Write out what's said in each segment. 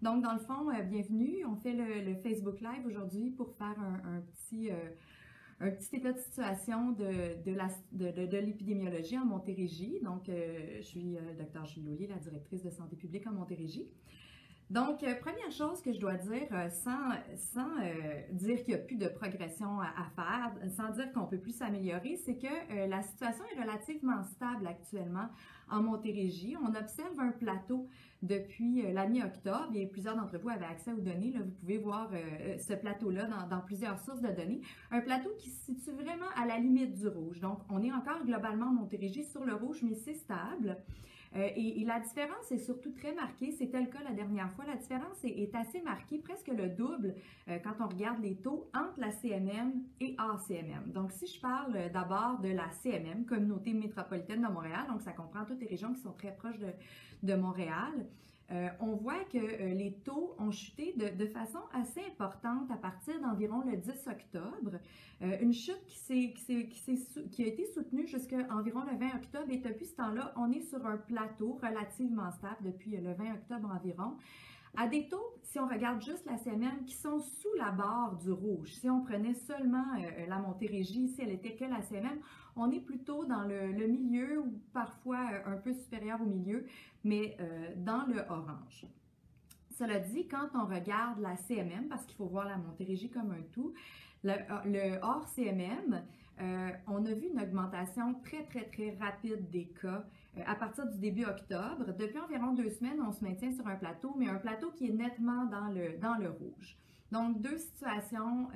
Donc, dans le fond, bienvenue. On fait le Facebook Live aujourd'hui pour faire un petit état de situation de l'épidémiologie en Montérégie. Donc, je suis Dr. Julie Laulier, la directrice de santé publique en Montérégie. Donc, première chose que je dois dire, sans dire qu'il n'y a plus de progression à faire, sans dire qu'on ne peut plus s'améliorer, c'est que la situation est relativement stable actuellement en Montérégie. On observe un plateau depuis la mi-octobre et plusieurs d'entre vous avaient accès aux données. Là, vous pouvez voir ce plateau-là dans plusieurs sources de données. Un plateau qui se situe vraiment à la limite du rouge. Donc, on est encore globalement en Montérégie sur le rouge, mais c'est stable. Et la différence est surtout très marquée, c'était le cas la dernière fois, la différence est assez marquée, presque le double quand on regarde les taux entre la CMM et hors CMM. Donc si je parle d'abord de la CMM, Communauté métropolitaine de Montréal, donc ça comprend toutes les régions qui sont très proches de Montréal, on voit que les taux ont chuté de façon assez importante à partir d'environ le 10 octobre. Une chute qui a été soutenue jusqu'à environ le 20 octobre et depuis ce temps-là, on est sur un plateau relativement stable depuis le 20 octobre environ. À des taux, si on regarde juste la CMM, qui sont sous la barre du rouge. Si on prenait seulement la Montérégie, si elle était que la CMM, on est plutôt dans le milieu ou parfois un peu supérieur au milieu, mais dans le orange. Cela dit, quand on regarde la CMM, parce qu'il faut voir la Montérégie comme un tout, le hors CMM, on a vu une augmentation très rapide des cas à partir du début octobre. Depuis environ 2 semaines, on se maintient sur un plateau, mais un plateau qui est nettement dans le rouge. Donc, deux situations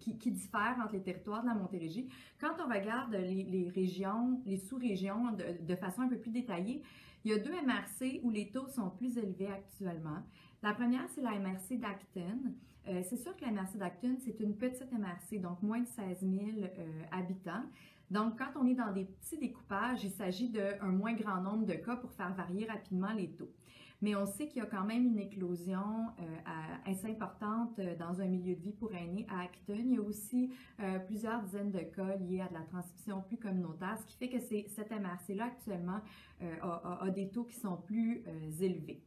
qui diffèrent entre les territoires de la Montérégie. Quand on regarde les régions, les sous-régions de façon un peu plus détaillée, il y a 2 MRC où les taux sont plus élevés actuellement. La première, c'est la MRC d'Acton. C'est sûr que la MRC d'Acton, c'est une petite MRC, donc moins de 16 000 habitants. Donc, quand on est dans des petits découpages, il s'agit d'un moins grand nombre de cas pour faire varier rapidement les taux. Mais on sait qu'il y a quand même une éclosion assez importante dans un milieu de vie pour aînés à Acton. Il y a aussi plusieurs dizaines de cas liés à de la transmission plus communautaire, ce qui fait que cette MRC-là actuellement a des taux qui sont plus élevés.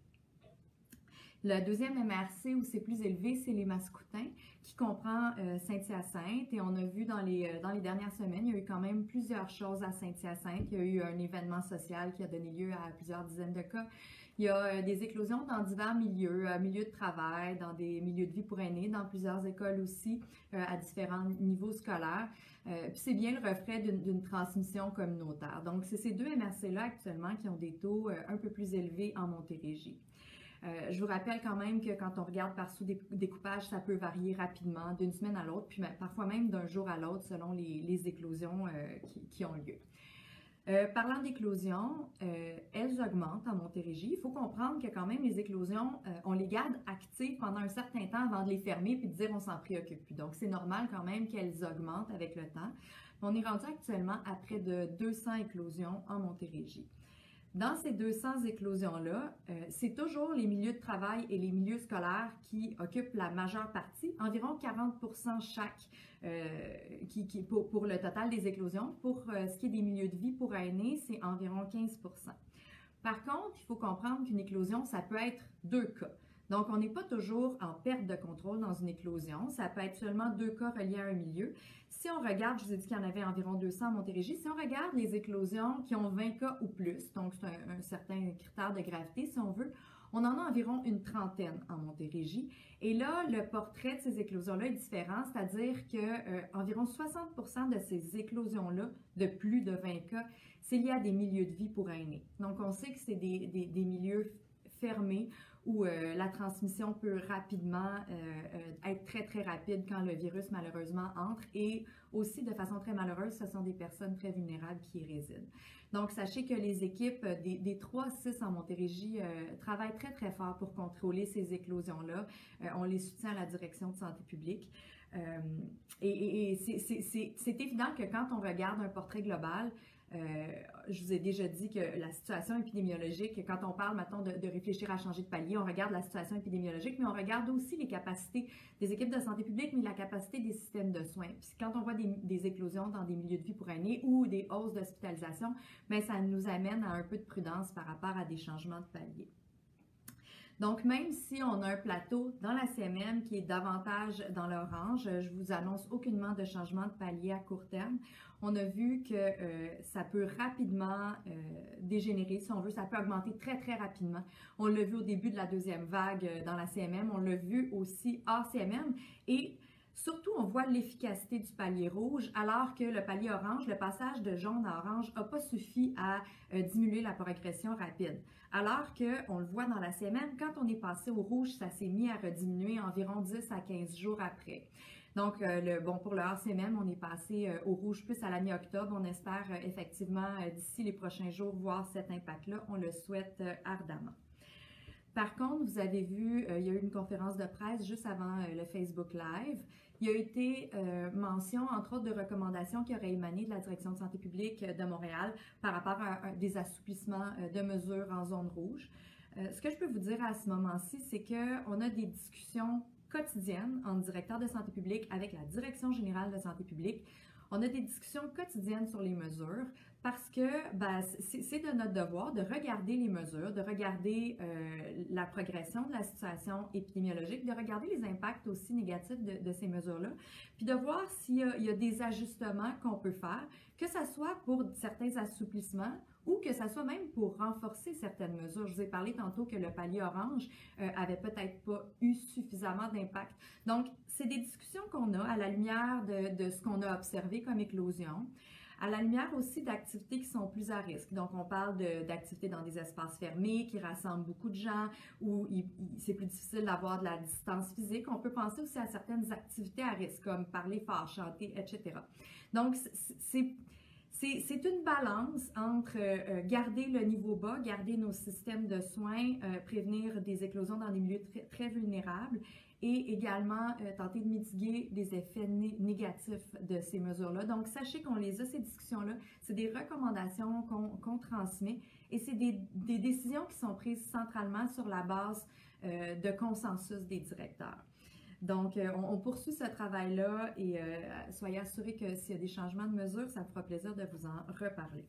Le deuxième MRC où c'est plus élevé, c'est les Mascoutins, qui comprend Saint-Hyacinthe. Et on a vu dans les dernières semaines, il y a eu quand même plusieurs choses à Saint-Hyacinthe. Il y a eu un événement social qui a donné lieu à plusieurs dizaines de cas. Il y a des éclosions dans divers milieux, milieux de travail, dans des milieux de vie pour aînés, dans plusieurs écoles aussi, à différents niveaux scolaires. Puis c'est bien le reflet d'une transmission communautaire. Donc, c'est ces 2 MRC-là actuellement qui ont des taux un peu plus élevés en Montérégie. Je vous rappelle quand même que quand on regarde par sous-découpage, ça peut varier rapidement d'une semaine à l'autre, puis parfois même d'un jour à l'autre selon les éclosions qui ont lieu. Parlant d'éclosions, elles augmentent en Montérégie. Il faut comprendre que quand même les éclosions, on les garde actives pendant un certain temps avant de les fermer puis de dire on s'en préoccupe plus. Donc c'est normal quand même qu'elles augmentent avec le temps. On est rendu actuellement à près de 200 éclosions en Montérégie. Dans ces 200 éclosions-là, c'est toujours les milieux de travail et les milieux scolaires qui occupent la majeure partie, environ 40% chaque pour le total des éclosions. Pour ce qui est des milieux de vie pour aînés, c'est environ 15%. Par contre, il faut comprendre qu'une éclosion, ça peut être 2 cas. Donc, on n'est pas toujours en perte de contrôle dans une éclosion. Ça peut être seulement 2 cas reliés à un milieu. Si on regarde, je vous ai dit qu'il y en avait environ 200 à Montérégie, si on regarde les éclosions qui ont 20 cas ou plus, donc c'est un certain critère de gravité si on veut, on en a environ une trentaine en Montérégie. Et là, le portrait de ces éclosions-là est différent, c'est-à-dire que environ 60% de ces éclosions-là, de plus de 20 cas, c'est lié à des milieux de vie pour aînés. Donc, on sait que c'est des milieux fermés où la transmission peut rapidement être très rapide quand le virus malheureusement entre et aussi de façon très malheureuse, ce sont des personnes très vulnérables qui y résident. Donc sachez que les équipes des 3-6 en Montérégie travaillent très fort pour contrôler ces éclosions-là. On les soutient à la direction de santé publique. Et c'est évident que quand on regarde un portrait global, je vous ai déjà dit que la situation épidémiologique, quand on parle maintenant de réfléchir à changer de palier, on regarde la situation épidémiologique, mais on regarde aussi les capacités des équipes de santé publique, mais la capacité des systèmes de soins. Puis quand on voit des éclosions dans des milieux de vie pour aînés ou des hausses d'hospitalisation, bien, ça nous amène à un peu de prudence par rapport à des changements de palier. Donc, même si on a un plateau dans la CMM qui est davantage dans l'orange, je vous annonce aucunement de changement de palier à court terme. On a vu que ça peut rapidement dégénérer, si on veut, ça peut augmenter très, très rapidement. On l'a vu au début de la deuxième vague dans la CMM, on l'a vu aussi hors CMM et surtout, on voit l'efficacité du palier rouge, alors que le palier orange, le passage de jaune à orange n'a pas suffi à diminuer la progression rapide. Alors qu'on le voit dans la CMM, quand on est passé au rouge, ça s'est mis à rediminuer environ 10 à 15 jours après. Donc, pour le hors-CMM, on est passé au rouge plus à la mi-octobre. On espère effectivement d'ici les prochains jours voir cet impact-là. On le souhaite ardemment. Par contre, vous avez vu, il y a eu une conférence de presse juste avant le Facebook Live. Il y a été mention, entre autres, de recommandations qui auraient émané de la Direction de santé publique de Montréal par rapport à des assouplissements de mesures en zone rouge. Ce que je peux vous dire à ce moment-ci, c'est qu'on a des discussions quotidiennes entre directeurs de santé publique avec la Direction générale de santé publique. On a des discussions quotidiennes sur les mesures parce que c'est de notre devoir de regarder les mesures, de regarder la progression de la situation épidémiologique, de regarder les impacts aussi négatifs de ces mesures-là, puis de voir s'il y a des ajustements qu'on peut faire, que ce soit pour certains assouplissements ou que ce soit même pour renforcer certaines mesures. Je vous ai parlé tantôt que le palier orange avait peut-être pas eu suffisamment d'impact. Donc, c'est des discussions qu'on a à la lumière de ce qu'on a observé comme éclosion, à la lumière aussi d'activités qui sont plus à risque. Donc, on parle d'activités dans des espaces fermés qui rassemblent beaucoup de gens, où c'est plus difficile d'avoir de la distance physique. On peut penser aussi à certaines activités à risque, comme parler fort, chanter, etc. Donc, c'est une balance entre garder le niveau bas, garder nos systèmes de soins, prévenir des éclosions dans des milieux très, très vulnérables et également tenter de mitiguer les effets négatifs de ces mesures-là. Donc, sachez qu'on les a, ces discussions-là, c'est des recommandations qu'on transmet et c'est des décisions qui sont prises centralement sur la base de consensus des directeurs. Donc, on poursuit ce travail-là et soyez assurés que s'il y a des changements de mesures, ça me fera plaisir de vous en reparler.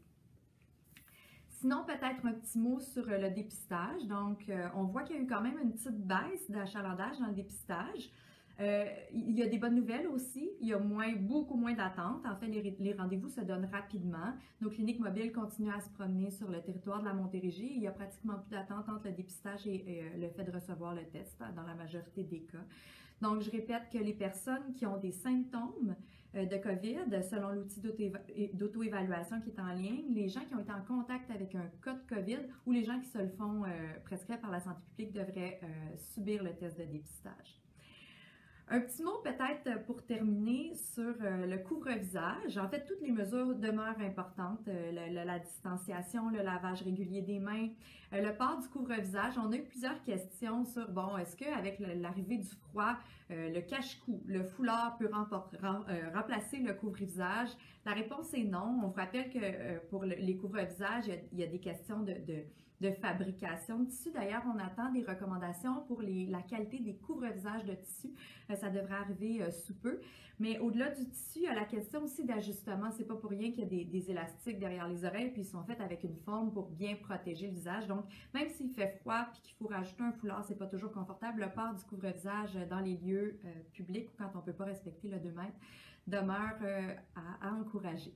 Sinon, peut-être un petit mot sur le dépistage. Donc, on voit qu'il y a eu quand même une petite baisse d'achalandage dans le dépistage. Il y a des bonnes nouvelles aussi. Il y a beaucoup moins d'attentes. En fait, les rendez-vous se donnent rapidement. Nos cliniques mobiles continuent à se promener sur le territoire de la Montérégie. Il y a pratiquement plus d'attente entre le dépistage et le fait de recevoir le test dans la majorité des cas. Donc, je répète que les personnes qui ont des symptômes de COVID, selon l'outil d'auto-évaluation qui est en ligne, les gens qui ont été en contact avec un cas de COVID ou les gens qui se le font prescrire par la santé publique devraient subir le test de dépistage. Un petit mot peut-être pour terminer sur le couvre-visage. En fait, toutes les mesures demeurent importantes. La distanciation, le lavage régulier des mains, le port du couvre-visage. On a eu plusieurs questions sur, bon, est-ce qu'avec l'arrivée du froid, le cache-cou, le foulard peut remplacer le couvre-visage? La réponse est non. On vous rappelle que pour les couvre-visages, il y a des questions de fabrication de tissu. D'ailleurs, on attend des recommandations pour la qualité des couvre-visages de tissu. Ça devrait arriver sous peu. Mais au-delà du tissu, il y a la question aussi d'ajustement. C'est pas pour rien qu'il y a des élastiques derrière les oreilles, puis ils sont faits avec une forme pour bien protéger le visage. Donc, même s'il fait froid puis qu'il faut rajouter un foulard, c'est pas toujours confortable. Le port du couvre-visage dans les lieux publics ou quand on peut pas respecter le 2 mètres demeure à encourager.